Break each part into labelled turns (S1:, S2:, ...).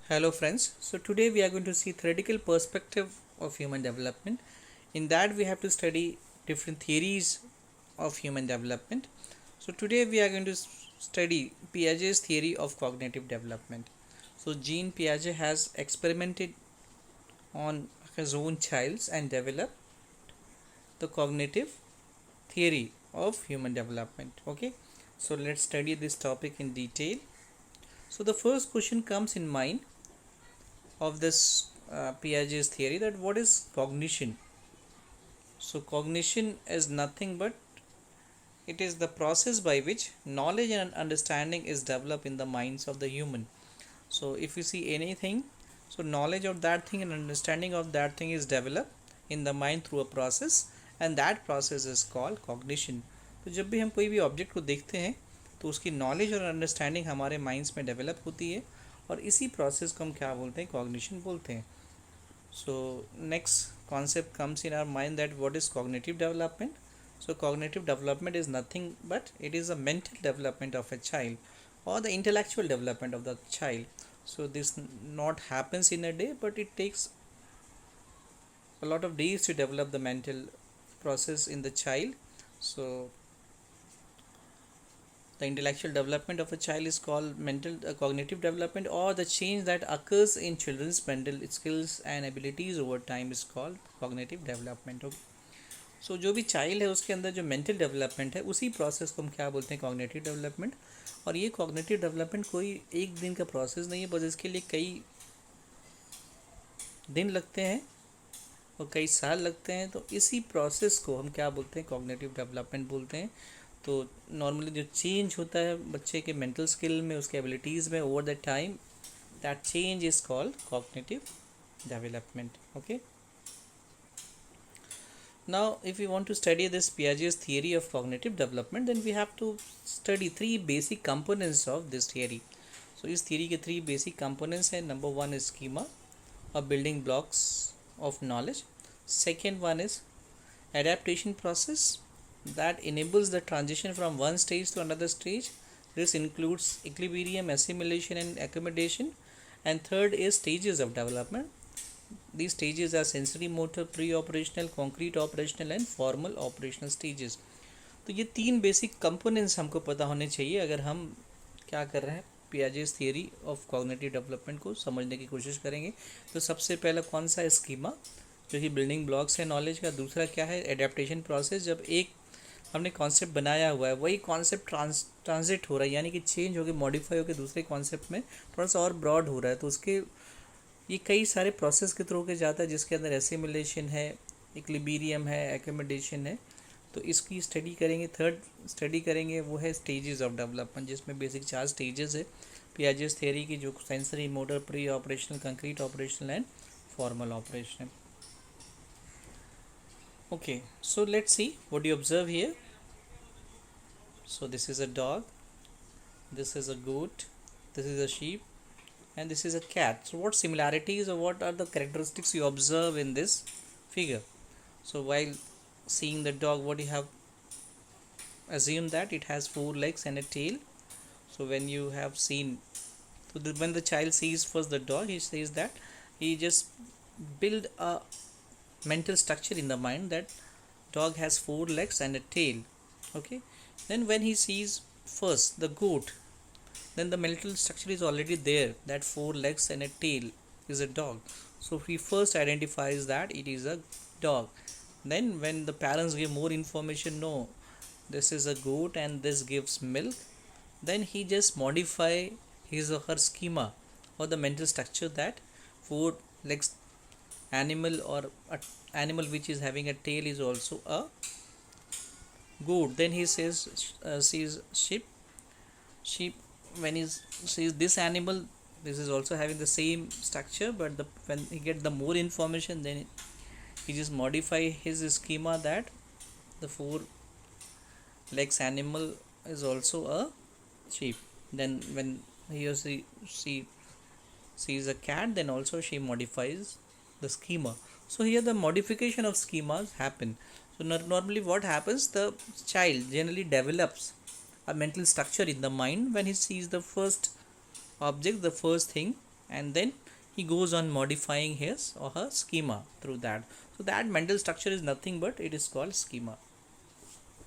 S1: Hello friends, so today we are going to see theoretical perspective of human development. In that we have to study different theories of human development. So today we are going to study Piaget's theory of cognitive development. So Jean Piaget has experimented on his own childs and developed the cognitive theory of human development. Okay, so let's study this topic in detail. So the first question comes in mind of this Piaget's theory, that what is cognition. So cognition is nothing but it is the process by which knowledge and understanding is developed in the minds of the human. So if you see anything, so knowledge of that thing and understanding of that thing is developed in the mind through a process, and that process is called cognition. तो जब भी हम कोई भी object को देखते हैं तो उसकी नॉलेज और अंडरस्टैंडिंग हमारे माइंड्स में डेवलप होती है, और इसी प्रोसेस को हम क्या बोलते हैं, कॉग्निशन बोलते हैं. So next concept comes in our mind, that what is cognitive development. So cognitive development is nothing but it is a mental development of a child or the intellectual development of the child. So this not happens in a day, but it takes a lot of days to develop the mental process in the child. So the intellectual development of a child is called mental cognitive development, or the change that occurs in children's mental skills and abilities over time is called cognitive development. Okay. सो जो भी child है उसके अंदर जो mental development है उसी process को हम क्या बोलते हैं, कॉग्निटिव डेवलपमेंट. और ये कॉग्निटिव डेवलपमेंट कोई एक दिन का प्रोसेस नहीं है, बस इसके लिए कई दिन लगते हैं और कई साल लगते हैं. तो इसी प्रोसेस को हम क्या बोलते हैं, कॉग्निटिव डेवलपमेंट बोलते हैं. तो नॉर्मली जो चेंज होता है बच्चे के मेंटल स्किल में, उसके एबिलिटीज़ में over the time, that change is called cognitive development. Okay. Now if we want to study this Piaget's theory of cognitive development, then we have to study three basic components of this theory. So इस theory के three basic components हैं. Number one is schema or building blocks of knowledge. Second one is adaptation process that enables the transition from one stage to another stage. This includes equilibrium, assimilation and accommodation. And third is stages of development. These stages are sensory motor, pre-operational, concrete operational and formal operational stages. तो ये तीन basic components हमको पता होने चाहिए अगर हम क्या कर रहे हैं, Piaget's theory of cognitive development को समझने की कोशिश करेंगे. तो सबसे पहला कौन सा है, स्कीमा, जो कि बिल्डिंग ब्लॉक्स है नॉलेज का. दूसरा क्या है, एडेप्टेशन प्रोसेस, जब एक हमने कॉन्सेप्ट बनाया हुआ है वही कॉन्सेप्ट ट्रांजिट हो रहा है, यानी कि चेंज होकर मॉडिफाई होकर दूसरे कॉन्सेप्ट में थोड़ा सा और ब्रॉड हो रहा है, तो उसके ये कई सारे प्रोसेस के थ्रू के जाता है, जिसके अंदर एसिमिलेशन है, इक्विलिब्रियम है, एकोमोडेशन है. तो इसकी स्टडी करेंगे. थर्ड स्टडी करेंगे वो है स्टेजेस ऑफ डेवलपमेंट, जिसमें बेसिक 4 स्टेजेस है पियाजेस थ्योरी की, जो sensory, motor, pre operational, concrete operational and formal operational. Okay, so let's see what you observe here. So this is a dog, this is a goat, this is a sheep, and this is a cat. So what similarities or what are the characteristics you observe in this figure? So while seeing the dog, what you have assumed that it has 4 legs and a tail. So when you have seen, so when the child sees first the dog, he says that he just build a mental structure in the mind that dog has 4 legs and a tail. Okay. Then when he sees first the goat, then the mental structure is already there, that 4 legs and a tail is a dog. So he first identifies that it is a dog. Then when the parents give more information, no, this is a goat and this gives milk, then he just modify his or her schema or the mental structure, that 4 legs animal or a animal which is having a tail is also a goat. Then he says sees sheep, when he sees this animal, this is also having the same structure, but when he get the more information, then he just modify his schema that the 4 legs animal is also a sheep. Then when he or she sees a cat, then also she modifies the schema. So here the modification of schemas happen. So normally what happens, the child generally develops a mental structure in the mind when he sees the first object, the first thing and then he goes on modifying his or her schema through that. So that mental structure is nothing but it is called schema.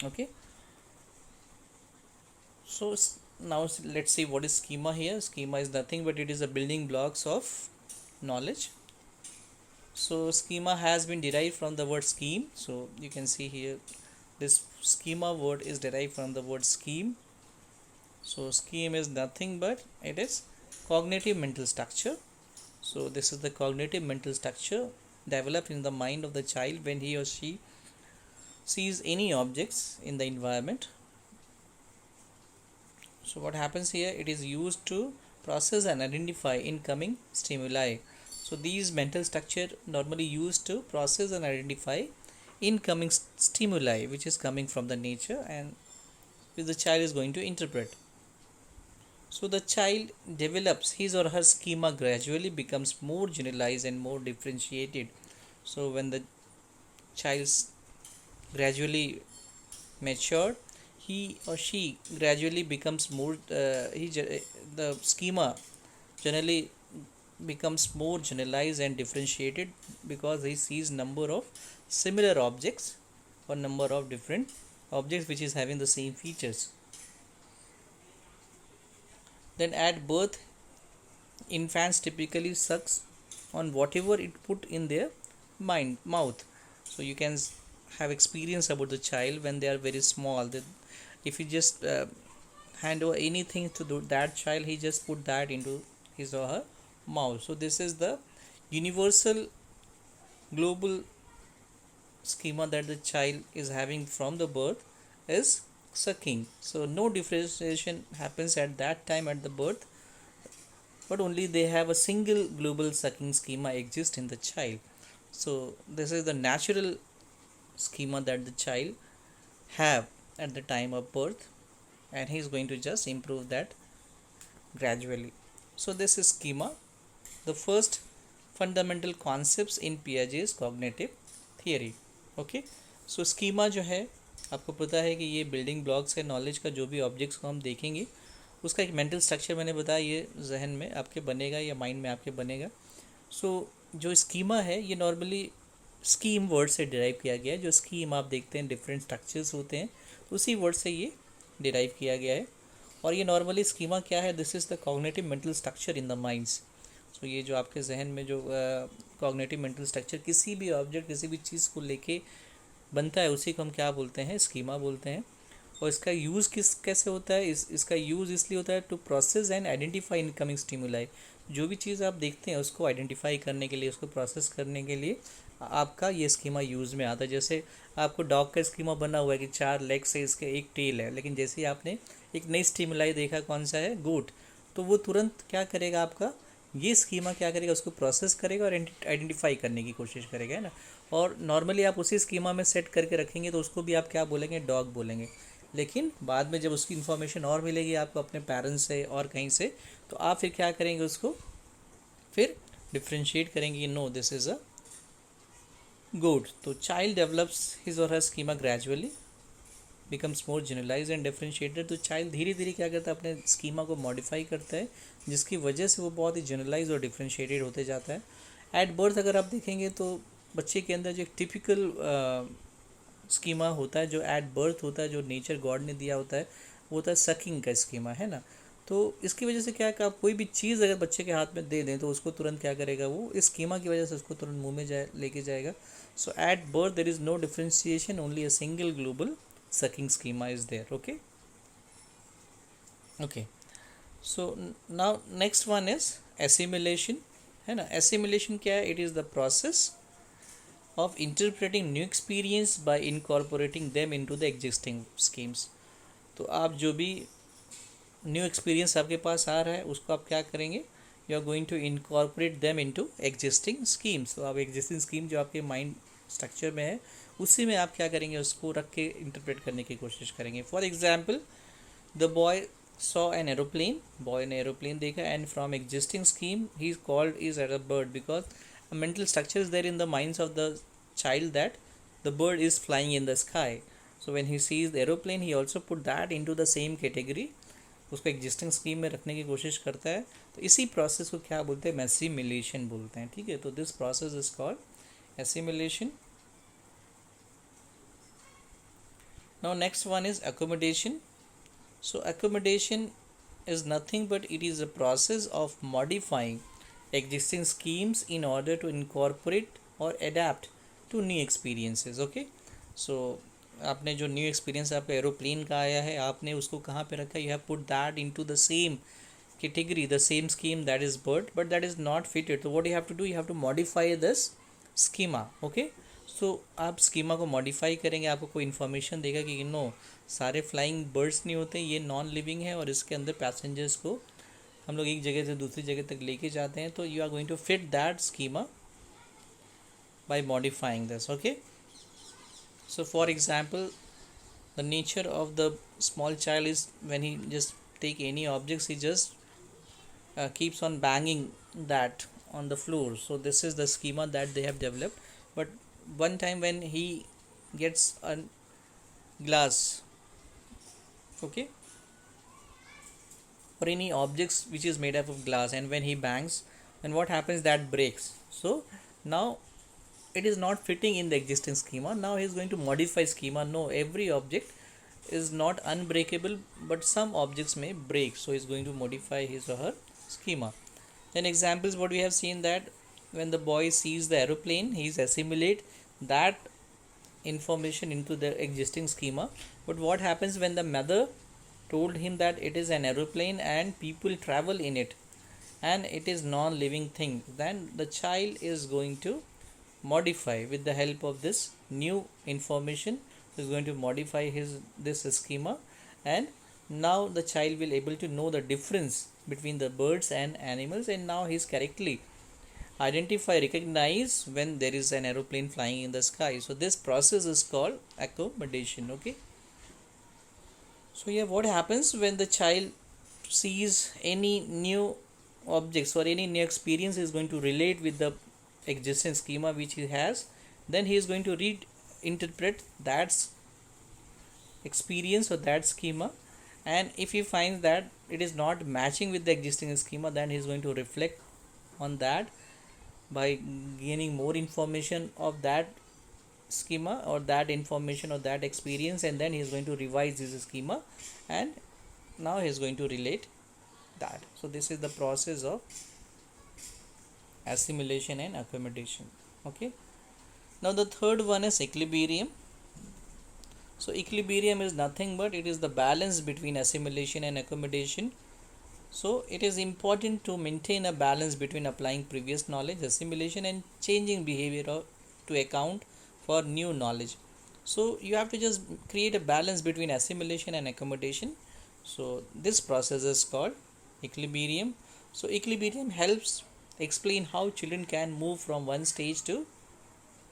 S1: Okay, so now let's see what is schema here. Schema is nothing but it is a building blocks of knowledge. So schema has been derived from the word scheme. So you can see here this schema word is derived from the word scheme. So scheme is nothing but it is cognitive mental structure. So this is the cognitive mental structure developed in the mind of the child when he or she sees any objects in the environment. So what happens here, it is used to process and identify incoming stimuli. So these mental structure normally used to process and identify incoming stimuli which is coming from the nature and which the child is going to interpret. So the child develops his or her schema gradually, becomes more generalized and more differentiated. So when the child gradually mature, he or she gradually becomes more the schema generally becomes more generalized and differentiated because he sees number of similar objects or number of different objects which is having the same features. Then at birth, infants typically sucks on whatever it put in their mouth. So you can have experience about the child when they are very small. That if you just hand over anything to that child, he just put that into his or her mouth. So this is the universal global schema that the child is having from the birth is sucking. So no differentiation happens at that time at the birth, but only they have a single global sucking schema exist in the child. So this is the natural schema that the child have at the time of birth, and he is going to just improve that gradually. So this is schema, the first fundamental concepts in Piaget's cognitive theory. Okay, so schema जो है आपको पता है कि ये building blocks है knowledge का। जो भी ऑब्जेक्ट्स को हम देखेंगे उसका एक मेंटल स्ट्रक्चर मैंने बताया ये जहन में आपके बनेगा या माइंड में आपके बनेगा। सो जो स्कीमा है ये नॉर्मली स्कीम वर्ड से डिराइव किया गया है। जो स्कीम आप देखते हैं डिफरेंट स्ट्रक्चर्स होते हैं तो उसी वर्ड से ये डिराइव किया गया है। और ये नॉर्मली स्कीमा क्या है, this is the cognitive mental structure in the minds. So ये जो आपके जहन में जो कॉग्निटिव मेंटल स्ट्रक्चर किसी भी ऑब्जेक्ट किसी भी चीज़ को लेके बनता है उसी को हम क्या बोलते हैं, स्कीमा बोलते हैं। और इसका यूज़ कैसे होता है, इसका यूज़ इसलिए होता है to process and identify incoming stimuli. जो भी चीज़ आप देखते हैं उसको आइडेंटिफाई करने के लिए, उसको प्रोसेस करने के लिए आपका ये स्कीमा यूज़ में आता है। जैसे आपको डॉग का स्कीमा बना हुआ है कि 4 लेग्स है, इसके एक टेल है, लेकिन जैसे ही आपने एक नई स्टिमुलाई देखा कौन सा है, गोट, तो वो तुरंत क्या करेगा, आपका ये स्कीमा क्या करेगा, उसको प्रोसेस करेगा और आइडेंटिफाई करने की कोशिश करेगा, है ना। और नॉर्मली आप उसी स्कीमा में सेट करके रखेंगे तो उसको भी आप क्या बोलेंगे, डॉग बोलेंगे। लेकिन बाद में जब उसकी इन्फॉर्मेशन और मिलेगी आपको अपने पेरेंट्स से और कहीं से, तो आप फिर क्या करेंगे, उसको फिर डिफ्रेंशिएट करेंगे, no this is a goat. तो चाइल्ड डेवलप्स हिज और her schema gradually, becomes more generalize and differentiated. तो चाइल्ड धीरे धीरे क्या करता है, अपने स्कीमा को मॉडिफाई करता है, जिसकी वजह से वो बहुत ही जनरलाइज और डिफ्रेंशिएटेड होते जाता है। एट बर्थ अगर आप देखेंगे तो बच्चे के अंदर जो एक टिपिकल स्कीमा होता है, जो एट बर्थ होता है, जो नेचर गॉड ने दिया होता है, वो होता है सकिंग का स्कीमा, है ना। तो इसकी वजह से क्या है कि आप कोई भी चीज़ अगर बच्चे के हाथ में दे दें तो उसको तुरंत क्या करेगा, वो इस स्कीमा की वजह से उसको तुरंत मुंह में लेके जाएगा। So at birth there is no differentiation, only a single global sucking schema is there. Okay, so now next one is assimilation, है ना। assimilation क्या है, it is the process of interpreting new experience by incorporating them into the existing schemes। तो आप जो भी new experience आपके पास आ रहा है उसको आप क्या करेंगे, you are going to incorporate them into existing schemes. तो आप एग्जिस्टिंग स्कीम जो आपके माइंड स्ट्रक्चर में है उसी में आप क्या करेंगे, उसको रख के इंटरप्रेट करने की कोशिश करेंगे। For example, the boy saw an aeroplane, boy ने एरोप्लेन देखा, and from existing scheme he is called is at a bird, because a mental structure is there in the minds of the child that the bird is flying in the sky. So when he sees the aeroplane, he also put that into the same category उसको existing scheme में रखने की कोशिश करता है, तो इसी process को क्या बोलते हैं, एसिमिलेशन बोलते हैं, ठीक है। तो this process is called assimilation. Now next one is accommodation. So accommodation is nothing but it is a process of modifying existing schemes in order to incorporate or adapt to new experiences. Okay, so आपने जो new experience आपका aeroplane का आया है, आपने उसको कहाँ पे रखा, you have put that into the same category, the same scheme, that is bird, but that is not fitted. So what you have to do, you have to modify this schema. Okay, so आप schema को modify करेंगे, आपको कोई information देगा कि no सारे flying birds नहीं होते, ये नॉन लिविंग है और इसके अंदर पैसेंजर्स को हम लोग एक जगह से दूसरी जगह तक लेके जाते हैं, तो you are going to fit that schema by modifying this. Okay, so for example, the nature of the small child is when he just take any objects, he just keeps on banging that on the floor. So this is the schema that they have developed. But one time when he gets a glass, okay, or any objects which is made up of glass, and when he bangs, then what happens, that breaks. So now it is not fitting in the existing schema. Now he is going to modify schema. No, every object is not unbreakable, but some objects may break, so he is going to modify his or her schema. Then examples what we have seen, that when the boy sees the aeroplane, he is assimilate that information into the existing schema. But what happens when the mother told him that it is an aeroplane and people travel in it and it is non-living thing, then the child is going to modify with the help of this new information, is going to modify this schema, and now the child will able to know the difference between the birds and animals, and now he is correctly recognize when there is an aeroplane flying in the sky. So this process is called accommodation. Okay, so yeah, what happens when the child sees any new objects or any new experience is going to relate with the existing schema which he has, then he is going to reinterpret that experience or that schema, and if he finds that it is not matching with the existing schema, then he is going to reflect on that by gaining more information of that schema or that information or that experience, and then he is going to revise this schema, and now he is going to relate that. So this is the process of assimilation and accommodation. Okay, now the third one is equilibrium. So equilibrium is nothing but it is the balance between assimilation and accommodation. So it is important to maintain a balance between applying previous knowledge, assimilation, and changing behavior to account for new knowledge. So you have to just create a balance between assimilation and accommodation. So this process is called equilibrium. So equilibrium helps explain how children can move from one stage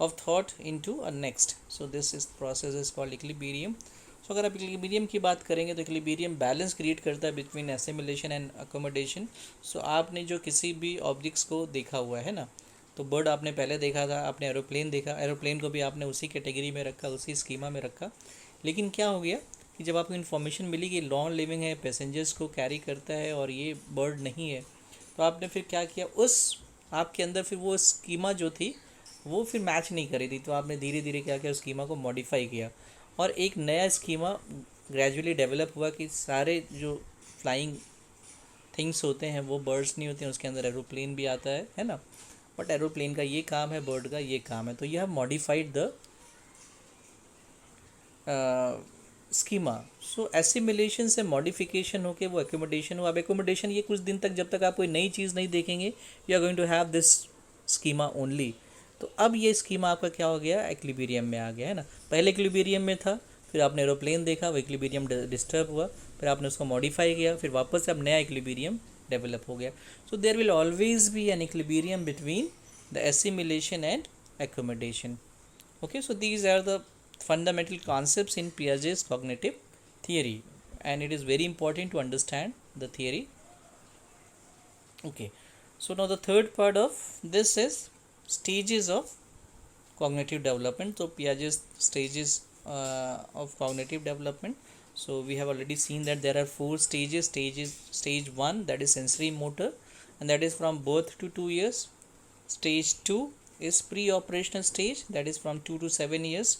S1: of thought into a next. So this is process is called equilibrium. So अगर आप equilibrium की बात करेंगे तो equilibrium balance create करता है between assimilation and accommodation. सो आपने जो किसी भी ऑब्जेक्ट्स को देखा हुआ है ना, तो बर्ड आपने पहले देखा था, आपने एरोप्लेन देखा, एरोप्लेन को भी आपने उसी कैटेगरी में रखा, उसी स्कीमा में रखा. लेकिन क्या हो गया कि जब आपको इन्फॉर्मेशन मिली कि नॉन लिविंग है, पैसेंजर्स को कैरी करता है और ये बर्ड नहीं है, तो आपने फिर क्या किया, उस आपके अंदर फिर वो स्कीमा जो थी वो फिर मैच नहीं करी थी, तो आपने धीरे धीरे क्या किया, उस स्कीमा को मॉडिफाई किया और एक नया स्कीमा ग्रेजुअली डेवलप हुआ कि सारे जो फ्लाइंग थिंग्स होते हैं वो बर्ड्स नहीं होते हैं, उसके अंदर एरोप्लेन भी आता है ना, बट एरोप्लेन का ये काम है, बर्ड का ये काम है. तो यह modified the schema. So assimilation से मॉडिफिकेशन होके वो एकोमोडेशन हुआ. अब एकोमोडेशन ये कुछ दिन तक जब तक आप कोई नई चीज़ नहीं देखेंगे, you are going to have this schema only. तो अब ये स्कीमा आपका क्या हो गया, इक्विलिब्रियम में आ गया है ना. पहले इक्विलिब्रियम में था, फिर आपने एरोप्लेन देखा, वो इक्विलिब्रियम डिस्टर्ब हुआ, फिर आपने उसको मॉडिफाई किया, फिर वापस से अब नया इक्विलिब्रियम डेवलप हो गया. So there will always be an equilibrium between the assimilation and accommodation. Okay, so these are the fundamental concepts in Piaget's cognitive theory, and it is very important to understand the theory. Okay, so now the third part of this is stages of cognitive development. So Piaget's stages of cognitive development. So we have already seen that there are four stages. Stage 1, that is sensory motor, and that is from birth to 2 years. Stage 2 is pre-operational stage, that is from 2 to 7 years.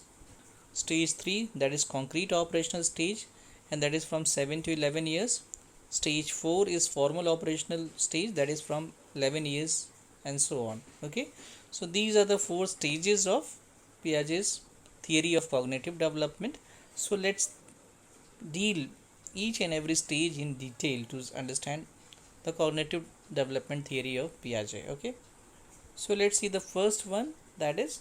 S1: Stage 3, that is concrete operational stage, and that is from 7 to 11 years. Stage 4 is formal operational stage, that is from 11 years, and so on. Okay, so these are the four stages of Piaget's theory of cognitive development. So let's deal each and every stage in detail to understand the cognitive development theory of Piaget. Okay, so let's see the first one, that is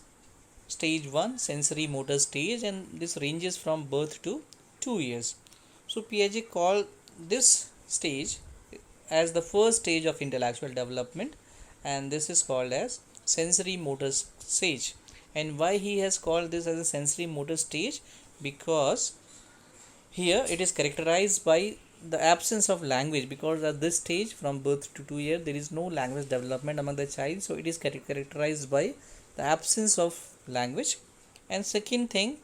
S1: stage 1, sensory motor stage, and this ranges from birth to 2 years. So Piaget called this stage as the first stage of intellectual development, and this is called as sensory motor stage. And why he has called this as a sensory motor stage? Because here it is characterized by the absence of language, because at this stage from birth to 2 years there is no language development among the child, so it is characterized by the absence of language. And second thing,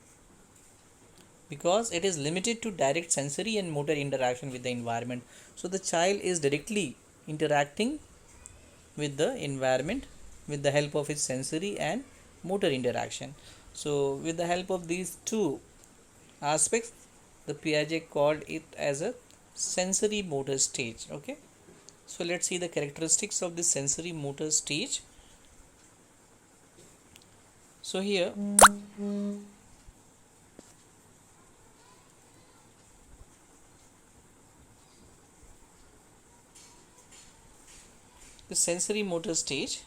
S1: because it is limited to direct sensory and motor interaction with the environment, so the child is directly interacting with the environment with the help of its sensory and motor interaction. So with the help of these two aspects, the Piaget called it as a sensory motor stage. Okay, so let's see the characteristics of this sensory motor stage. So here the sensory motor stage,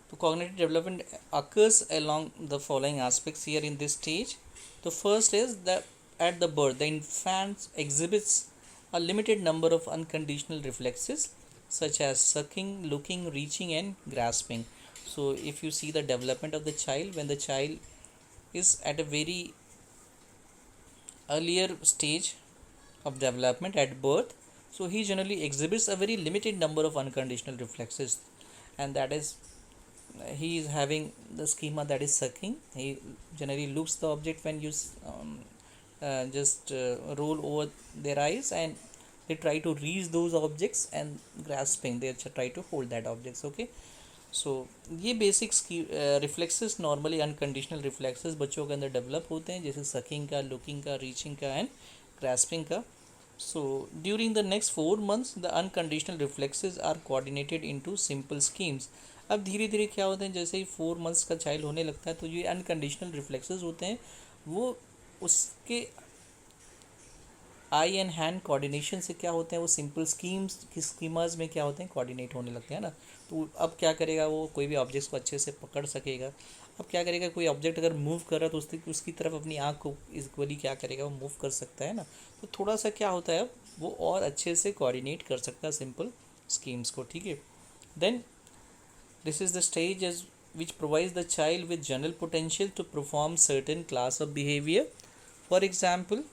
S1: the cognitive development occurs along the following aspects here in this stage. The first is that at the birth, the infant exhibits a limited number of unconditional reflexes such as sucking, looking, reaching, and grasping. So if you see the development of the child, when the child is at a very earlier stage of development at birth, so he generally exhibits a very limited number of unconditional reflexes, and that is he is having the schema that is sucking. He generally looks the object when you just roll over their eyes, and they try to reach those objects, and grasping, they try to hold that objects. Okay, सो ये basics की reflexes normally unconditional reflexes बच्चों के अंदर develop होते हैं, जैसे sucking का, looking का, रीचिंग का एंड ग्रास्पिंग का. So during the next 4 months the unconditional reflexes are coordinated into simple schemes. अब धीरे धीरे क्या होता है, जैसे ही 4 months का चाइल्ड होने लगता है तो ये अनकंडीशनल रिफ्लेक्सेस होते हैं, वो उसके आई एंड हैंड कोऑर्डिनेशन से क्या होते हैं, वो सिंपल स्कीमाज में क्या होते हैं, कोऑर्डिनेट होने लगते हैं ना. तो अब क्या करेगा, वो कोई भी ऑब्जेक्ट्स को अच्छे से पकड़ सकेगा. अब क्या करेगा, कोई ऑब्जेक्ट अगर मूव कर रहा है तो उसकी तरफ अपनी आँख को इक्वली क्या करेगा, वो मूव कर सकता है ना. तो थोड़ा सा क्या होता है, अब वो और अच्छे से कोऑर्डिनेट कर सकता है सिंपल स्कीम्स को. ठीक है, then this is the stage as which provides the child with general potential to perform certain class of behaviour. For example,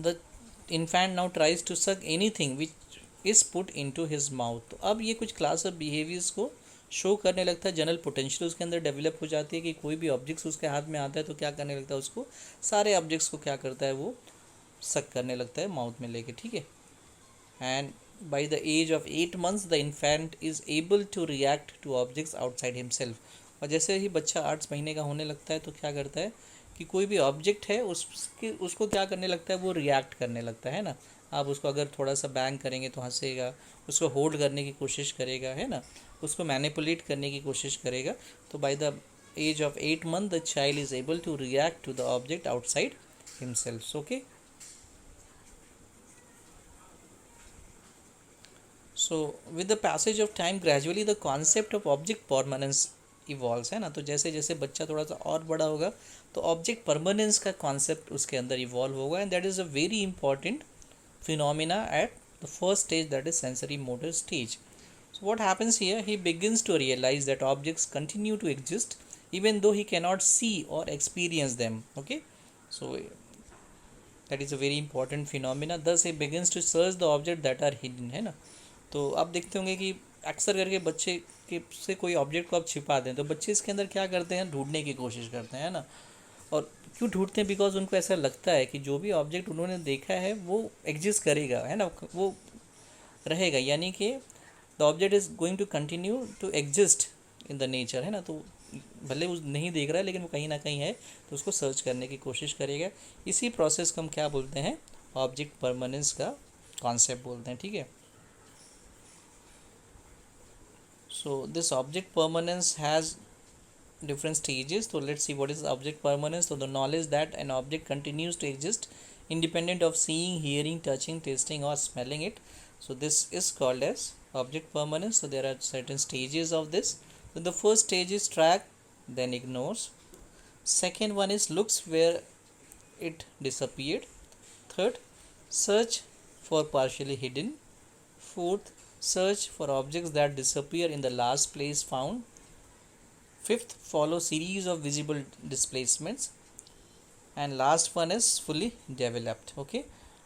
S1: the infant now tries to suck anything which is put into his mouth. तो अब ये कुछ class of behaviours को show करने लगता है, general potential उसके अंदर डेवलप हो जाती है कि कोई भी ऑब्जेक्ट्स उसके हाथ में आता है तो क्या करने लगता है, उसको सारे ऑब्जेक्ट्स को क्या करता है, वो सक करने लगता है माउथ में लेके. ठीक है, and by the age of 8 months the infant is able to react to objects outside himself. और जैसे ही बच्चा 8 महीने का होने लगता है तो क्या करता है कि कोई भी ऑब्जेक्ट है उसको क्या करने लगता है, वो रिएक्ट करने लगता है ना. आप उसको अगर थोड़ा सा बैंग करेंगे तो हंसेगा, उसको होल्ड करने की कोशिश करेगा, है ना, उसको मैनिपुलेट करने की कोशिश करेगा. तो by the age of 8 months the child is able to react to the object outside himself. Okay, so with the passage of time gradually the concept of object permanence evolves, है ना. तो जैसे जैसे बच्चा थोड़ा सा और बड़ा होगा तो ऑब्जेक्ट परमानेंस का कॉन्सेप्ट उसके अंदर इवॉल्व होगा, and that is a very important phenomena at the first stage, that is sensory motor stage. So what happens here, he begins to realize that objects continue to exist even though he cannot see और experience them. Okay, so that is a very important phenomena. Thus he begins to search the object that are hidden, है ना. तो आप देखते होंगे कि अक्सर करके बच्चे के से कोई ऑब्जेक्ट को आप छिपा दें तो बच्चे इसके अंदर क्या करते हैं, ढूंढने की कोशिश करते हैं ना. और क्यों ढूंढते हैं? बिकॉज उनको ऐसा लगता है कि जो भी ऑब्जेक्ट उन्होंने देखा है वो एग्जिस्ट करेगा, है ना, वो रहेगा, यानी कि the object is going to continue to exist in the nature, है ना। तो भले वो नहीं देख रहा है लेकिन वो कहीं ना कहीं है, तो उसको सर्च करने की कोशिश करेगा। इसी प्रोसेस को हम क्या बोलते हैं? ऑब्जेक्ट परमानेंस का कॉन्सेप्ट बोलते हैं, ठीक है। So this object permanence has different stages. So let's see what is object permanence. So the knowledge that an object continues to exist independent of seeing, hearing, touching, tasting or smelling it. So this is called as object permanence. So there are certain stages of this. So the first stage is track, then ignores. Second one is looks where it disappeared. Third, search for partially hidden. Fourth, search for objects that disappear in the last place found. Fifth, follow series of visible displacements. And last one is fully developed. Okay,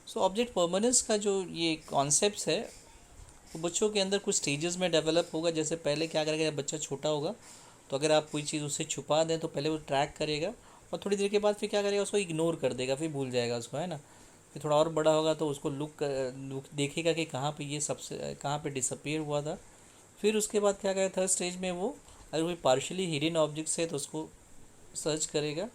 S1: so object permanence का जो ये concept है वो बच्चों के अंदर कुछ stages में डेवलप होगा। जैसे पहले क्या करेगा, जब बच्चा छोटा होगा तो अगर आप कोई चीज़ उससे छुपा दें तो पहले वो ट्रैक करेगा, और थोड़ी देर के बाद फिर क्या करेगा, उसको इग्नोर कर देगा, फिर भूल जाएगा उसको, है ना। फिर थोड़ा और बड़ा होगा तो उसको लुक देखेगा कि कहाँ पे ये सबसे कहाँ पे डिसअपीयर हुआ था। फिर उसके बाद क्या करेगा, थर्ड स्टेज में वो अगर कोई पार्शियली हिडन ऑब्जेक्ट्स है तो उसको सर्च करेगा।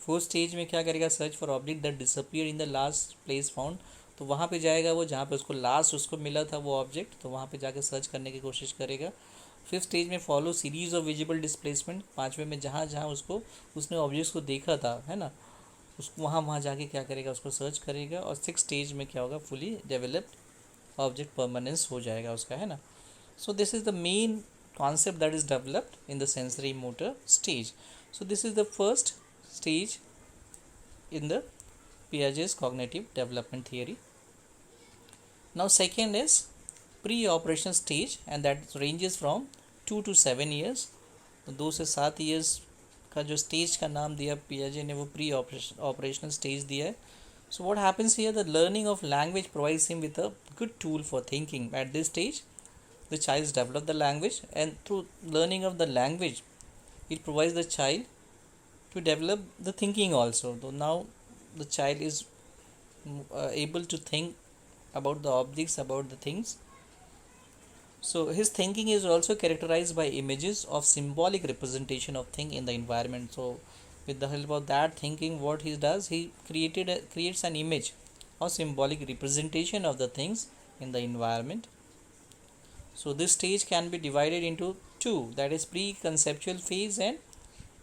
S1: फोर्थ स्टेज में क्या करेगा, search for object that disappear in the last place found, तो वहाँ पे जाएगा वो जहाँ पे उसको लास्ट उसको मिला था वो ऑब्जेक्ट, तो वहाँ पे जाके सर्च करने की कोशिश करेगा। फिफ्थ स्टेज में follow series of visible displacement, पाँचवें में जहाँ जहाँ उसको उसने ऑब्जेक्ट्स को देखा था, है ना, उसको वहाँ जाके क्या करेगा, उसको सर्च करेगा। और सिक्स स्टेज में क्या होगा, फुली डेवलप्ड ऑब्जेक्ट परमानेंस हो जाएगा उसका, है ना। So this is the main concept that is developed in the sensory motor stage. So this is the first stage in the Piaget's cognitive development theory. Now second is pre-operational stage, and that ranges from 2 to 7 years. तो 2 से 7 years का जो stage का नाम दिया पियाजे ने, वो pre operational stage दिया है। So what happens here, the learning of language provides him with a good tool for thinking. At this stage the child develop the language, and through learning of the language it provides the child to develop the thinking also. So now the child is able to think about the objects, about the things. So his thinking is also characterized by images of symbolic representation of thing in the environment. So with the help of that thinking, what he does, he creates an image or symbolic representation of the things in the environment. So this stage can be divided into two, that is pre-conceptual phase and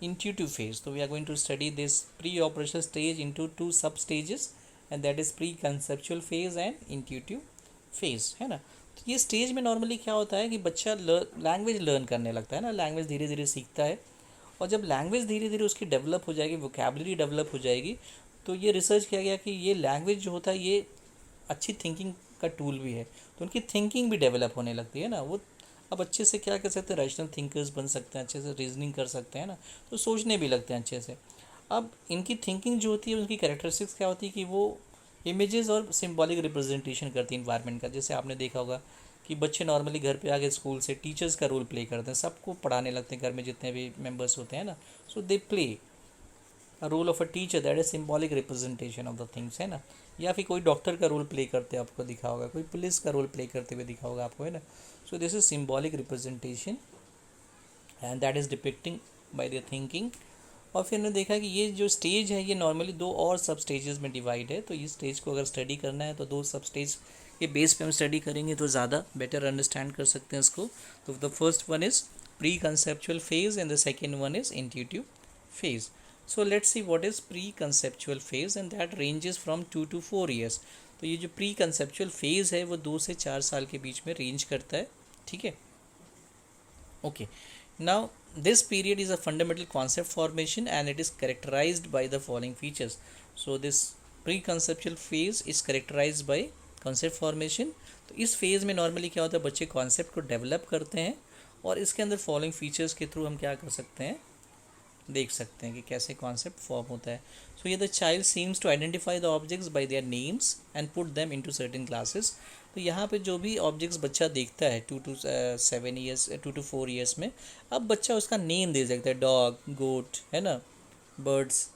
S1: intuitive phase. So we are going to study this pre-operational stage into two sub stages, and that is pre-conceptual phase and intuitive phase, है ना। तो ये stage में normally क्या होता है कि बच्चा लैंग्वेज लर्न करने लगता है ना, लैंग्वेज धीरे धीरे सीखता है, और जब लैंग्वेज धीरे धीरे उसकी डेवलप हो जाएगी, वोकैबुलरी डेवलप हो जाएगी, तो ये रिसर्च किया गया कि ये लैंग्वेज जो होता है ये अच्छी थिंकिंग का टूल भी है, तो उनकी थिंकिंग भी डेवलप होने लगती है ना। वो अब अच्छे से क्या कर सकते हैं, रैशनल थिंकर्स बन सकते हैं, अच्छे से रीजनिंग कर सकते हैं ना, तो सोचने भी लगते हैं अच्छे से। अब इनकी थिंकिंग जो होती है उनकी कैरेक्टरिस्टिक्स क्या होती है कि वो इमेजेस और सिंबॉलिक रिप्रेजेंटेशन करती है इन्वायरमेंट का। जैसे आपने देखा होगा कि बच्चे नॉर्मली घर पे आके स्कूल से टीचर्स का रोल प्ले करते हैं, सबको पढ़ाने लगते हैं, घर में जितने भी मेम्बर्स होते हैं ना, so they play a role of a teacher, that is symbolic representation of the things, है ना। या फिर कोई डॉक्टर का रोल प्ले करते आपको दिखा होगा, कोई पुलिस का रोल प्ले करते हुए दिखा होगा आपको, है ना। So this is symbolic representation and that is depicting by the thinking. और फिर हमने देखा कि ये जो स्टेज है ये नॉर्मली दो और सब स्टेजेस में डिवाइड है, तो इस स्टेज को अगर स्टडी करना है तो दो सब स्टेज के बेस पे हम स्टडी करेंगे तो ज़्यादा बेटर अंडरस्टैंड कर सकते हैं इसको। तो the first one is pre conceptual phase and the second one is intuitive phase. So let's see what is pre conceptual phase, and that ranges from 2 to 4 years। तो ये जो प्री कंसेप्चुअल फेज है वो 2 से 4 साल के बीच में range करता है, ठीक है। Okay, now this period is a fundamental concept formation and it is characterized by the following features. So this pre-conceptual phase is characterized by concept formation। तो इस फेज में नॉर्मली क्या होता है, बच्चे कॉन्सेप्ट को डेवलप करते हैं और इसके अंदर फॉलोइंग फीचर्स के थ्रू हम क्या कर सकते हैं, देख सकते हैं कि कैसे कॉन्सेप्ट फॉर्म होता है। सो ये the child seems to identify the objects by their names and put them into certain classes. तो यहाँ पे जो भी ऑब्जेक्ट्स बच्चा देखता है 2 to 7 years 2 to 4 years में, अब बच्चा उसका नेम दे सकता है, डॉग, गोट, है ना, birds,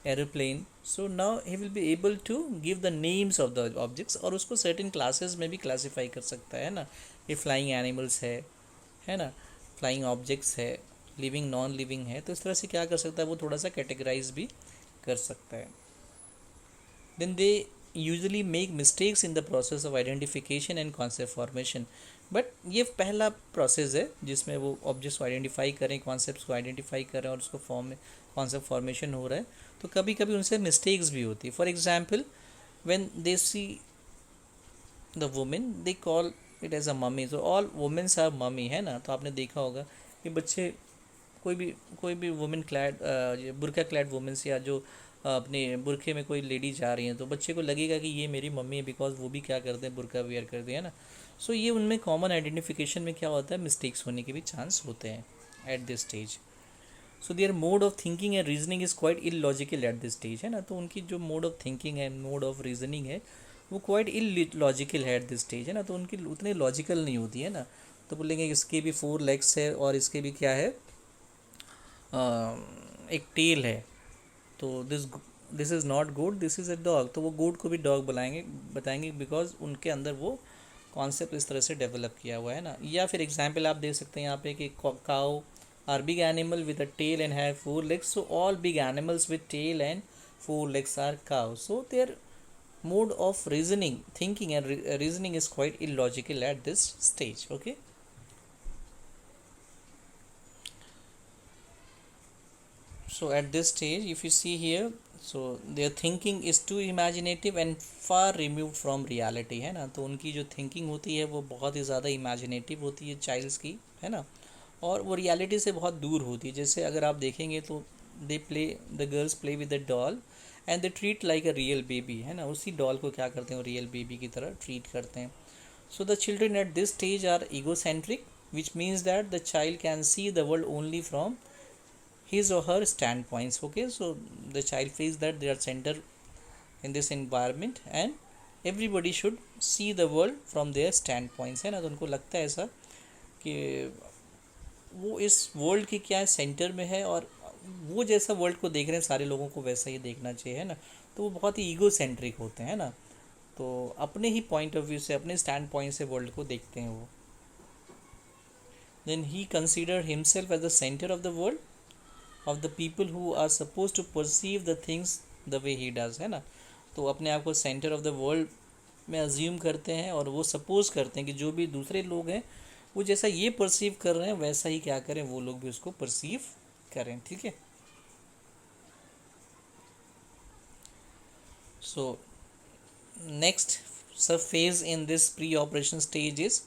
S1: aeroplane. So now he will be able to give the names of the objects, और उसको सर्टेन क्लासेस में भी क्लासीफाई कर सकता है ना. ये फ्लाइंग एनिमल्स है ना, फ्लाइंग ऑब्जेक्ट्स है, लिविंग नॉन लिविंग है. तो इस तरह से क्या कर सकता है, वो थोड़ा सा कैटेगराइज भी कर सकता है. Then they usually make mistakes in the process of identification and concept formation. But ये पहला प्रोसेस है जिसमें वो ऑब्जेक्ट्स को आइडेंटिफाई करें, कॉन्सेप्ट्स को आइडेंटिफाई करें और उसको फॉर्म में कॉन्सेप्ट फॉर्मेशन हो रहा है. तो कभी कभी उनसे मिस्टेक्स भी होती है. For example when they see the women they call it as a mummy. तो ऑल वुमेन्स आर मम्मी, है ना. तो आपने देखा होगा कि बच्चे कोई भी वुमेन क्लैड बुरका क्लैड वुमेन्स, या जो अपने बुरखे में कोई लेडी जा रही हैं, तो बच्चे को लगेगा कि ये मेरी मम्मी है, बिकॉज वो भी क्या करते हैं, बुरका वेयर करते हैं ना. सो ये उनमें कॉमन आइडेंटिफिकेशन में क्या होता है, मिस्टेक्स होने के भी चांस होते हैं at this stage. So their mode of thinking and reasoning is quite illogical at this stage, है ना. तो उनकी जो मोड ऑफ थिंकिंग है, मोड ऑफ रीजनिंग है, वो क्वाइट इलॉजिकल है एट दिस स्टेज, है ना. तो उनकी उतनी लॉजिकल नहीं होती है ना. तो बोलेंगे इसके भी 4 लेग्स है और इसके भी क्या है, एक टेल है, तो this is not goat, this is a dog. तो वो गोट को भी डॉग बताएंगे बिकॉज उनके अंदर वो कॉन्सेप्ट इस तरह से डेवलप किया हुआ है ना. या फिर एग्जाम्पल आप देख सकते हैं यहाँ पे कि cow are big animal with a tail and have 4 legs. So all big animals with tail and 4 legs are cow. So their mode of thinking and reasoning is quite illogical at this stage. Okay. So at this stage, if you see here, so their thinking is too imaginative and far removed from reality, है ना. तो उनकी जो thinking होती है वो बहुत ही ज़्यादा imaginative होती है चाइल्ड्स की, है ना, और वो रियलिटी से बहुत दूर होती है. जैसे अगर आप देखेंगे तो the girls play with the doll and they treat like a real baby, है ना. उसी डॉल को क्या करते हैं, रियल बेबी की तरह ट्रीट करते हैं. So the children at this stage are egocentric, which means that the child can see the world only from his or her standpoints. Okay, so the child feels that they are center in this environment and everybody should see the world from their standpoints, है ना. तो उनको लगता है ऐसा कि वो इस वर्ल्ड के क्या सेंटर में है और वो जैसा वर्ल्ड को देख रहे हैं सारे लोगों को वैसा ही देखना चाहिए, है ना. तो वो बहुत ही ईगो सेंट्रिक होते हैं ना. तो अपने ही पॉइंट ऑफ व्यू से, अपने स्टैंड पॉइंट से वर्ल्ड को देखते हैं वो. Then he consider himself as the centre of the world of the people who are supposed to perceive the things the way he does, है ना. तो अपने आप को सेंटर ऑफ द वर्ल्ड में अज्यूम करते हैं और वो सपोज करते हैं कि जो भी दूसरे लोग हैं वो जैसा ये परसीव कर रहे हैं वैसा ही क्या करें, वो लोग भी उसको परसीव करें. ठीक है. So next sub phase in this pre operation stage is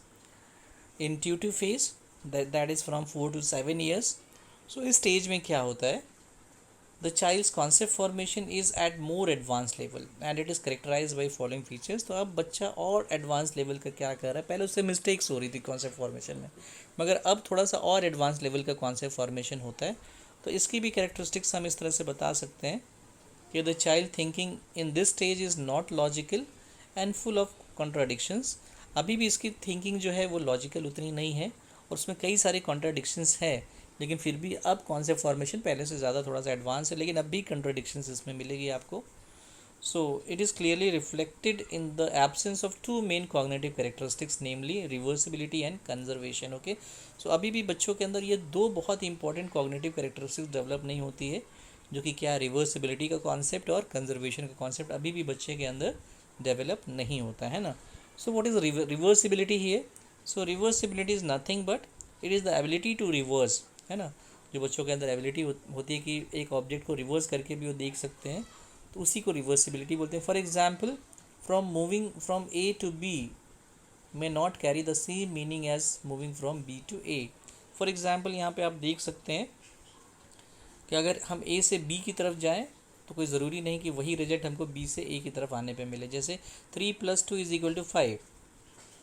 S1: intuitive phase, that is from 4 to 7 years. So इस स्टेज में क्या होता है, the child's concept formation is at more advance level and it is characterise by following features. तो अब बच्चा और advance level का क्या कर रहा है, पहले उससे मिस्टेक्स हो रही थी कॉन्सेप्ट फॉर्मेशन में, मगर अब थोड़ा सा और एडवांस लेवल का कॉन्सेप्ट फॉर्मेशन होता है. तो इसकी भी कैरेक्टरिस्टिक्स हम इस तरह से बता सकते हैं कि the child thinking in this stage is not logical and full of contradictions. अभी भी इसकी थिंकिंग जो है वो लॉजिकल उतनी नहीं है और उसमें कई सारे कॉन्ट्राडिक्शंस है, लेकिन फिर भी अब कॉन्सेप्ट फॉर्मेशन पहले से ज़्यादा थोड़ा सा एडवांस है, लेकिन अब भी कॉन्ट्रडिक्शंस इसमें मिलेगी आपको. So it is clearly reflected in the absence of 2 main cognitive characteristics, namely reversibility and conservation. Okay. So अभी भी बच्चों के अंदर ये 2 बहुत इंपॉर्टेंट कॉग्निटिव कैरेक्टरिस्टिक्स डेवलप नहीं होती है, जो कि क्या, रिवर्सिबिलिटी का कॉन्सेप्ट और कंजर्वेशन का कॉन्सेप्ट अभी भी बच्चे के अंदर डेवलप नहीं होता है ना. So what is reversibility here. So reversibility is nothing but it is the ability to reverse, है ना. जो बच्चों के अंदर एबिलिटी होती है कि एक ऑब्जेक्ट को रिवर्स करके भी वो देख सकते हैं, तो उसी को रिवर्सिबिलिटी बोलते हैं. For example from moving from A to B may not carry the same meaning as moving from B to A. For example यहाँ पे आप देख सकते हैं कि अगर हम ए से बी की तरफ जाएँ तो कोई ज़रूरी नहीं कि वही रिजल्ट हमको बी से ए की तरफ आने पे मिले. जैसे 3 + 2 = 5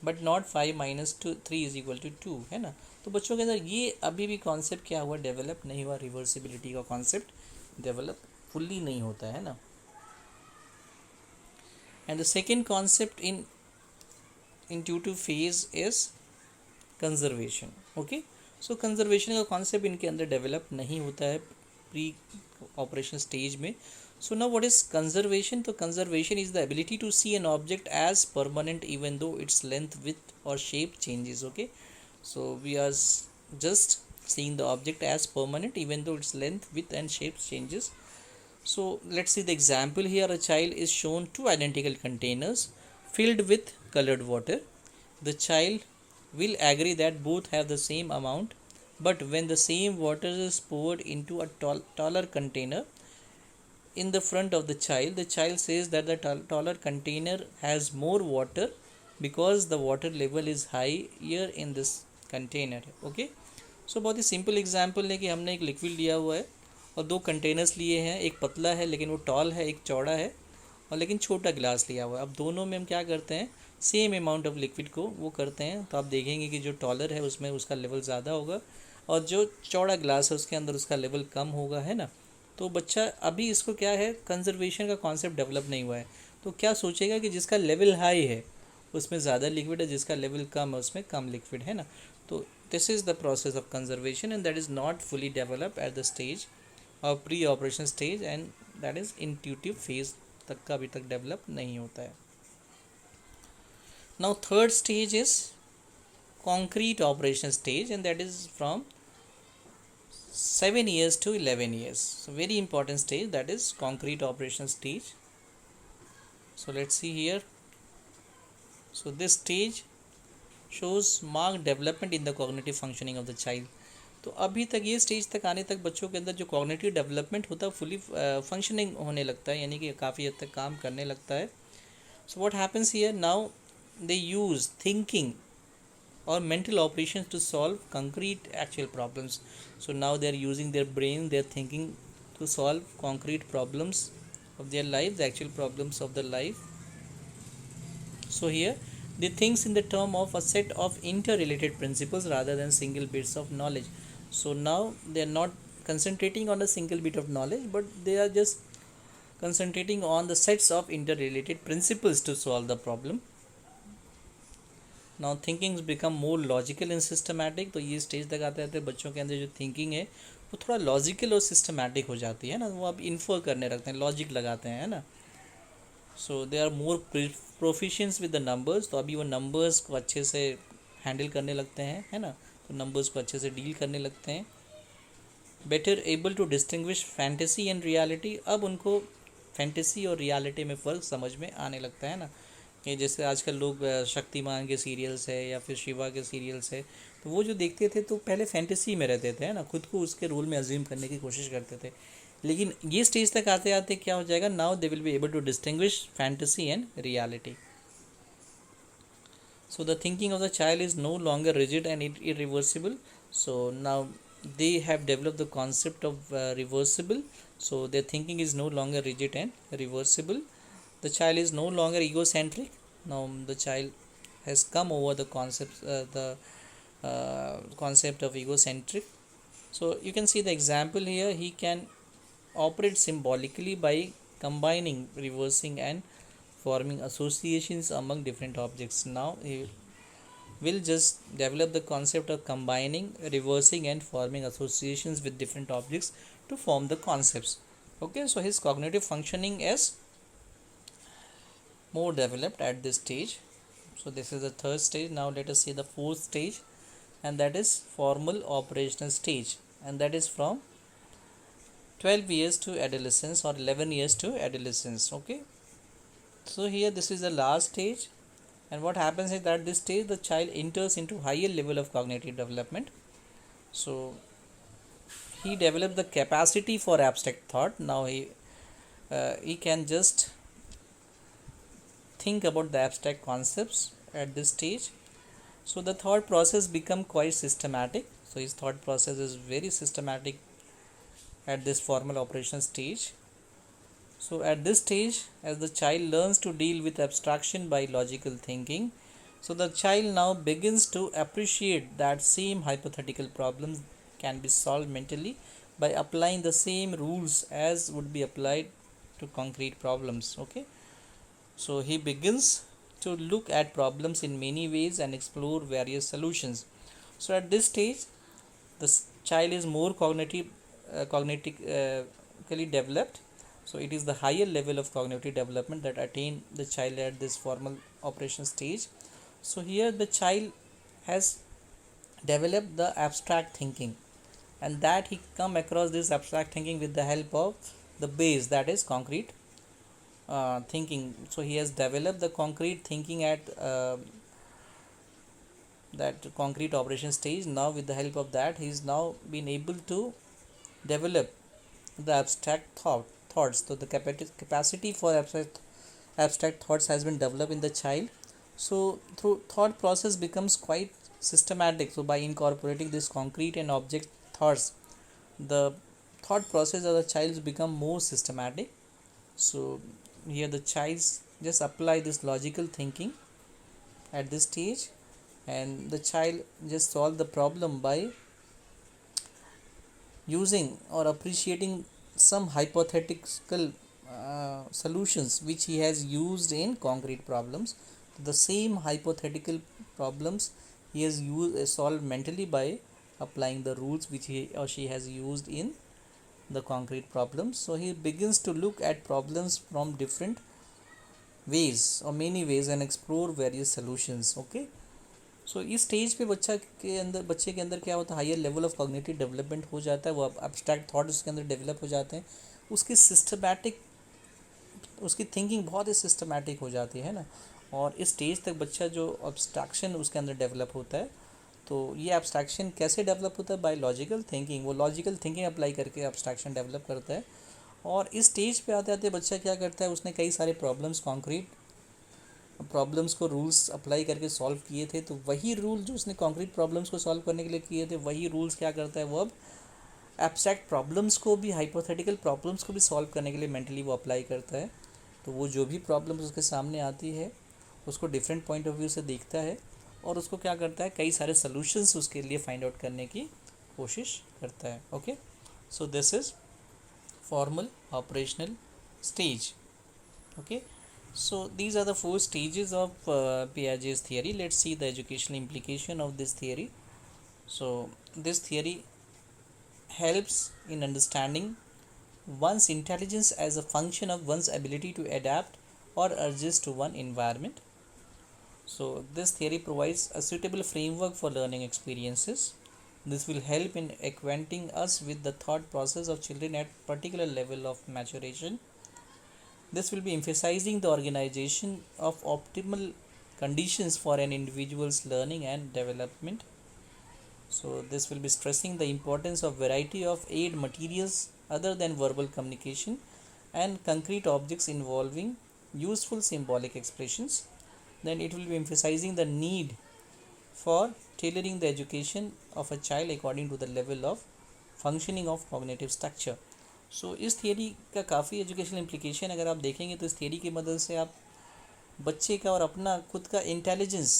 S1: बट नॉट 5 - 3 = 2, है ना. तो बच्चों के अंदर ये अभी भी कॉन्सेप्ट क्या हुआ, डेवलप नहीं हुआ. रिवर्सिबिलिटी का कॉन्सेप्ट डेवलप फुल्ली नहीं होता है ना. And the second concept in intuitive phase is conservation. Okay. So conservation का कॉन्सेप्ट इनके अंदर डेवलप नहीं होता है प्री ऑपरेशन स्टेज में. So now what is conservation? So conservation is the ability to see an object as permanent even though its length, width or shape changes. Okay, so we are just seeing the object as permanent even though its length, width and shape changes. So let's see the example here. A child is shown two identical containers filled with colored water. The child will agree that both have the same amount, but when the same water is poured into a taller container in the front of the child says that the taller container has more water because the water level is higher in this container. Okay, so बहुत ही simple example है कि हमने एक liquid लिया हुआ है और दो कंटेनर्स लिए हैं, एक पतला है लेकिन वो टॉल है, एक चौड़ा है और लेकिन छोटा गिलास लिया हुआ है. अब दोनों में हम क्या करते हैं, सेम अमाउंट ऑफ लिक्विड को वो करते हैं. तो आप देखेंगे कि जो टॉलर है उसमें उसका लेवल ज़्यादा होगा और जो चौड़ा गिलास है उसके अंदर उसका लेवल कम होगा, है ना. तो बच्चा अभी इसको क्या है, कंजर्वेशन का कॉन्सेप्ट डेवलप नहीं हुआ है, तो क्या सोचेगा कि जिसका लेवल हाई है उसमें ज़्यादा लिक्विड है, जिसका लेवल कम है उसमें कम लिक्विड है ना. तो this is the process of conservation and that is not fully develop at the stage और pre operation stage and that is intuitive phase तक का अभी तक डेवलप नहीं होता है. Now third stage is concrete operation stage and that is from 7 years to 11 years. So very important stage, that is concrete operation stage. So let's see here. So this stage shows marked development in the cognitive functioning of the child. तो अभी तक ये stage तक आने तक बच्चों के अंदर जो कॉग्निटिव डेवलपमेंट होता है फुली फंक्शनिंग होने लगता है, यानी कि काफ़ी हद तक काम करने लगता है. सो what happens here, now they use thinking or mental operations to solve concrete actual problems. So now they are using their brain, they are thinking to solve concrete problems of their life, the actual problems of their life. So here they think in the term of a set of interrelated principles rather than single bits of knowledge. So now they are not concentrating on a single bit of knowledge, but they are just concentrating on the sets of interrelated principles to solve the problem. Now thinkings become more logical and systematic. तो ये stage तक आते आते बच्चों के अंदर जो thinking है वो थोड़ा लॉजिकल और सिस्टमैटिक हो जाती है ना, वो आप इन्फर करने रखते हैं, लॉजिक लगाते हैं, है ना. So they are more proficiency with the numbers. तो अभी वो नंबर्स को अच्छे से हैंडल करने लगते हैं, है ना, तो नंबर्स को अच्छे से डील करने लगते हैं. Better able to distinguish fantasy and reality. अब उनको फैंटेसी और रियलिटी में फ़र्क समझ में आने लगता है ना, कि जैसे आजकल लोग शक्तिमान के सीरियल्स है या फिर शिवा के सीरियल्स है, तो वो जो देखते थे तो पहले फैंटेसी में रहते थे, है ना, खुद को उसके रोल में अज्यूम करने की कोशिश करते थे. लेकिन ये स्टेज तक आते आते क्या हो जाएगा, now they will be able to distinguish fantasy and reality. So the thinking of the child is no longer rigid and irreversible. So now they have developed the concept of reversible. So their thinking is no longer rigid and reversible. The child is no longer egocentric. Now the child has come over the concept of egocentric. So you can see the example here. He can operate symbolically by combining, reversing and forming associations among different objects. Now he will just develop the concept of combining, reversing and forming associations with different objects to form the concepts. Okay, so his cognitive functioning is more developed at this stage. So this is the third stage. Now let us see the fourth stage, and that is formal operational stage, and that is from 12 years to adolescence or 11 years to adolescence. Okay, so here this is the last stage, and what happens is that this stage the child enters into higher level of cognitive development. So he develops the capacity for abstract thought. Now he can just think about the abstract concepts at this stage. So the thought process become quite systematic. So his thought process is very systematic at this formal operation stage. So at this stage, as the child learns to deal with abstraction by logical thinking, so the child now begins to appreciate that same hypothetical problems can be solved mentally by applying the same rules as would be applied to concrete problems. Okay, so he begins to look at problems in many ways and explore various solutions. So at this stage, the child is more cognitive cognitively developed. So it is the higher level of cognitive development that attain the child at this formal operation stage. So here the child has developed the abstract thinking, and that he come across this abstract thinking with the help of the base, that is concrete thinking. So he has developed the concrete thinking at that concrete operation stage. Now with the help of that, he is now been able to develop the abstract thoughts. So the capacity for abstract thoughts has been developed in the child. So through thought process becomes quite systematic. So by incorporating this concrete and object thoughts, the thought process of the child become more systematic. So here the child just apply this logical thinking at this stage, and the child just solve the problem by using or appreciating some hypothetical solutions which he has used in concrete problems. The same hypothetical problems he has solved mentally by applying the rules which he or she has used in the concrete problems. So he begins to look at problems from different ways or many ways and explore various solutions. Okay, so इस stage पे बच्चे के अंदर क्या होता है, higher level of cognitive development हो जाता है, वो एब्स्ट्रैक्ट थॉट उसके अंदर डेवलप हो जाते हैं, उसकी सिस्टमैटिक उसकी थिंकिंग बहुत ही सिस्टमैटिक हो जाती है ना. और इस स्टेज तक बच्चा जो एब्स्ट्रैक्शन उसके अंदर डेवलप होता है, तो ये एब्स्ट्रैक्शन कैसे डेवलप होता है, बाय लॉजिकल थिंकिंग. वो लॉजिकल थिंकिंग अप्लाई करके एब्स्ट्रैक्शन डेवलप करता है. और इस स्टेज पे आते आते बच्चा क्या करता है, उसने कई सारे प्रॉब्लम्स कॉन्क्रीट प्रॉब्लम्स को रूल्स अप्लाई करके सॉल्व किए थे, तो वही रूल जो उसने कॉन्क्रीट प्रॉब्लम्स को सॉल्व करने के लिए किए थे, वही रूल्स क्या करता है, वो अब एब्स्ट्रैक्ट प्रॉब्लम्स को भी, हाइपोथेटिकल प्रॉब्लम्स को भी सॉल्व करने के लिए मेंटली वो अप्लाई करता है. तो वो जो भी प्रॉब्लम्स उसके सामने आती है उसको डिफरेंट पॉइंट ऑफ व्यू से देखता है और उसको क्या करता है, कई सारे सॉल्यूशंस उसके लिए फाइंड आउट करने की कोशिश करता है. Okay, so this is formal operational stage. Okay, so these are the four stages of Piaget's theory. Let's see the educational implication of this theory. So this theory helps in understanding one's intelligence as a function of one's ability to adapt or adjust to one environment. So this theory provides a suitable framework for learning experiences. This will help in acquainting us with the thought process of children at particular level of maturation. This will be emphasizing the organization of optimal conditions for an individual's learning and development. So this will be stressing the importance of variety of aid materials other than verbal communication and concrete objects involving useful symbolic expressions. Then it will be emphasizing the need for tailoring the education of a child according to the level of functioning of cognitive structure. सो इस theory का काफ़ी educational implication अगर आप देखेंगे तो इस theory की मदद से आप बच्चे का और अपना खुद का इंटेलिजेंस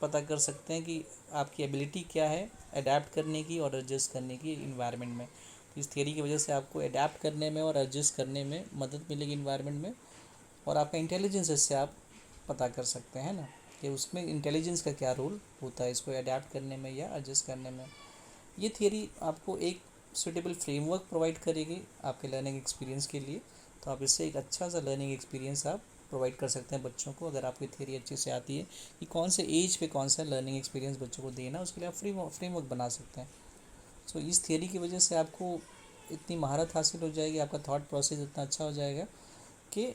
S1: पता कर सकते हैं कि आपकी एबिलिटी क्या है अडेप्ट करने की और एडजस्ट करने की इन्वायरमेंट में. तो इस थियरी की वजह से आपको अडेप्ट करने में और एडजस्ट करने में मदद मिलेगी इन्वायरमेंट में, और आपका इंटेलिजेंस इससे आप पता कर सकते हैं ना कि उसमें इंटेलिजेंस का क्या रोल होता है इसको अडेप्ट करने में या एडजस्ट करने में. ये थियरी आपको एक सुटेबल फ्रेमवर्क प्रोवाइड करेगी आपके लर्निंग एक्सपीरियंस के लिए. तो आप इससे एक अच्छा सा लर्निंग एक्सपीरियंस आप प्रोवाइड कर सकते हैं बच्चों को, अगर आपकी थियरी अच्छे से आती है कि कौन से एज पे कौन सा लर्निंग एक्सपीरियंस बच्चों को देना, उसके लिए आप फ्रेमवर्क बना सकते हैं. सो इस थियरी की वजह से आपको इतनी महारत हासिल हो जाएगी, आपका थॉट प्रोसेस इतना अच्छा हो जाएगा कि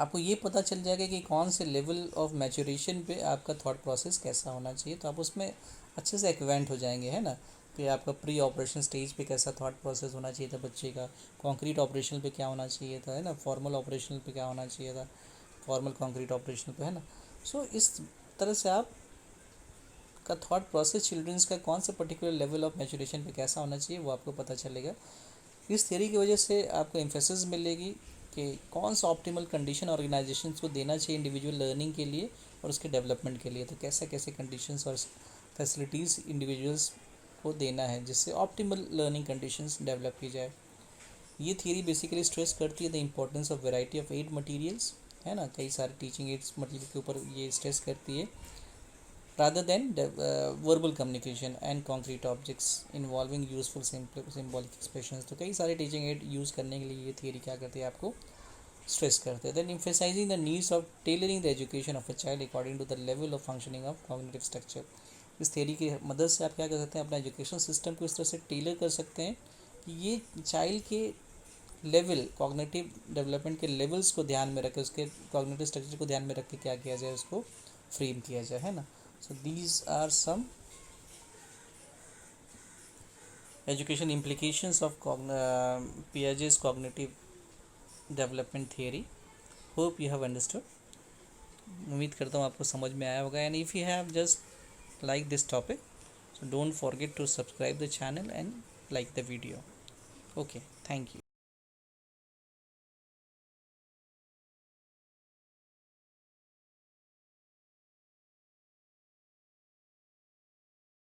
S1: आपको ये पता चल जाएगा कि कौन से लेवल ऑफ मैच्योरेशन पे आपका थॉट प्रोसेस कैसा होना चाहिए. तो आप उसमें अच्छे से एक्वेंट हो जाएंगे, है ना, कि आपका प्री ऑपरेशन स्टेज पे कैसा थॉट प्रोसेस होना चाहिए था बच्चे का, कॉन्क्रीट ऑपरेशन पे क्या होना चाहिए था, है ना, फॉर्मल ऑपरेशनल पे क्या होना चाहिए था, फॉर्मल कॉन्क्रीट ऑपरेशनल पे, है ना. सो इस तरह से आप का थॉट प्रोसेस चिल्ड्रंस का कौन सा पर्टिकुलर लेवल ऑफ मैच्योरेशन पे कैसा होना चाहिए वो आपको पता चलेगा. इस थियरी की वजह से आपको एम्फेसिस मिलेगी कि कौन सा ऑप्टिमल कंडीशन ऑर्गेनाइजेशन को देना चाहिए इंडिविजुअल लर्निंग के लिए और उसके डेवलपमेंट के लिए. तो कैसे कैसे कंडीशंस और फैसिलिटीज़ इंडिविजुअल्स को देना है जिससे ऑप्टिमल लर्निंग कंडीशंस डेवलप की जाए. ये थियरी बेसिकली स्ट्रेस करती है the importance of variety of aid materials, है ना, कई सारे टीचिंग एड्स मटेरियल के ऊपर ये स्ट्रेस करती है. rather than verbal communication and concrete objects involving useful symbolic expressions. तो कई सारे टीचिंग एड यूज़ करने के लिए ये थियरी क्या करती है, आपको स्ट्रेस करते हैं. Then emphasizing the needs of tailoring the education of a child according to the level of functioning of cognitive structure. इस थियरी की मदद से आप क्या कर सकते हैं, अपना एजुकेशन सिस्टम को इस तरह से टेलर कर सकते हैं कि ये चाइल्ड के लेवल, कॉग्निटिव डेवलपमेंट के लेवल्स को ध्यान में रखे, उसके कॉग्निटिव स्ट्रक्चर को ध्यान में रख के क्या किया जाए, उसको फ्रेम किया जाए, है ना. So these are some education implications of Piaget's cognitive development theory. Hope you have understood. उम्मीद करता हूँ आपको समझ में आया होगा. And if you have just like this topic, so don't forget to subscribe the channel and like the video. Okay, thank you.